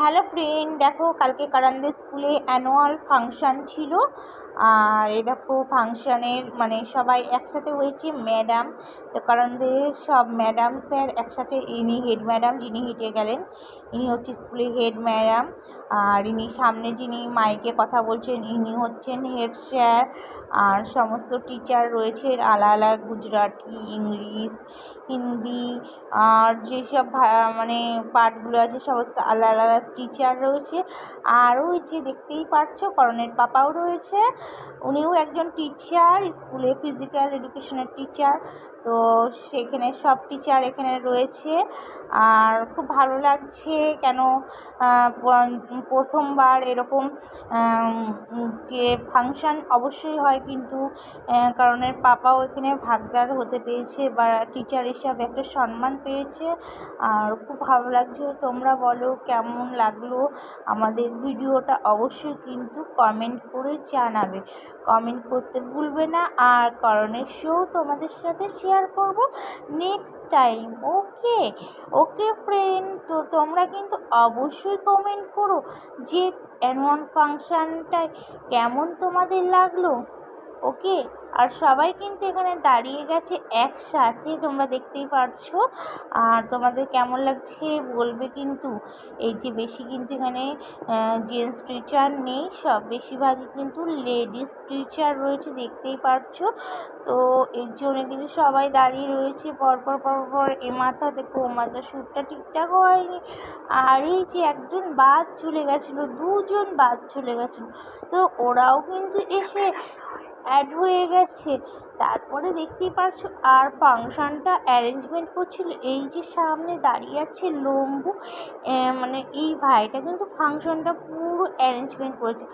Hello friend, দেখো কালকে কারানদের স্কুলে অ্যানুয়াল ফাংশান ছিল। আর এই দেখো ফাংশানের মানে সবাই একসাথে হয়েছে ম্যাডাম। তো কারানদের সব ম্যাডাম স্যার একসাথে, ইনি হেড ম্যাডাম যিনি হেঁটে গেলেন, ইনি হচ্ছে স্কুলের হেড ম্যাডাম। আর ইনি সামনে যিনি মাইকে কথা বলছেন ইনি হচ্ছেন হেড স্যার। আর সমস্ত টিচার রয়েছে আলাদা, গুজরাটি, ইংলিশ, হিন্দি, আর যেসব মানে পাঠগুলো আছে সমস্ত আলাদা আলাদা টিচার রয়েছে। আর ওই যে দেখতেই পাচ্ছ করণের পাপাও রয়েছে, উনিও একজন টিচার, স্কুলে ফিজিক্যাল এডুকেশনের টিচার। তো সেখানে সব টিচার এখানে রয়েছে। আর খুব ভালো লাগছে, কেন প্রথমবার এরকম যে ফাংশান অবশ্যই হয়, কিন্তু কারণের পাপাও এখানে ভাগদার হতে পেরেছে বা টিচার হিসাবে একটা সম্মান পেয়েছে। আর খুব ভালো লাগছে। তোমরা বলো কেমন লাগলো আমাদের ভিডিওটা, অবশ্যই কিন্তু কমেন্ট করে জানাবে, কমেন্ট করতে ভুলবে না। আর করণের শো তোমাদের সাথে শেয়ার করব নেক্সট টাইম। ওকে ওকে ফ্রেন্ড, তো তোমরা কিন্তু অবশ্যই কমেন্ট করো যে অ্যানুয়াল ফাংশানটায় কেমন তোমাদের লাগলো। ওকে, আর সবাই কিন্তু এখানে দাঁড়িয়ে গেছে একসাথে, তোমরা দেখতেই পারছো। আর তোমাদের কেমন লাগছে বলবে কিন্তু। এই যে বেশি কিন্তু এখানে জেন্টস টিচার নেই, সব বেশিরভাগই কিন্তু লেডিস টিচার রয়েছে, দেখতেই পারছো। তো এর জন্য কিন্তু সবাই দাঁড়িয়ে রয়েছে পরপর পরপর। এ মাথা দেখো, ও মাথা শ্যুটটা ঠিকঠাক হয়নি। আর এই যে একজন বাদ চলে গেছিলো, দুজন বাদ চলে গেছিলো, তো ওরাও কিন্তু এসে অ্যাড হয়ে গেছে। তারপরে দেখতেই পাচ্ছ আর ফাংশানটা অ্যারেঞ্জমেন্ট করছিল এই যে সামনে দাঁড়িয়ে আছে লম্বু, মানে এই ভাইটা কিন্তু ফাংশনটা পুরো অ্যারেঞ্জমেন্ট করেছে।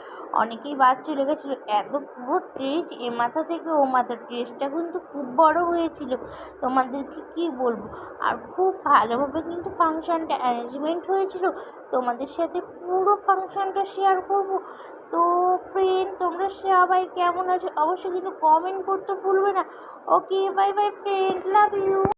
অনেকেই বাদ চলে গেছিলো, এত পুরো স্টেজ এ মাথা থেকে ও মাথা, স্টেজটা কিন্তু খুব বড় হয়েছিল, তোমাদেরকে কি বলবো। আর খুব ভালোভাবে কিন্তু ফাংশনটা অ্যারেঞ্জমেন্ট হয়েছিল, তোমাদের সাথে পুরো ফাংশনটা শেয়ার করব। তো ফ্রেন্ড, তোমরা সবাই কেমন আছো অবশ্যই কিন্তু কমেন্ট করতে ভুলবে না। Okay, bye bye friend, love you.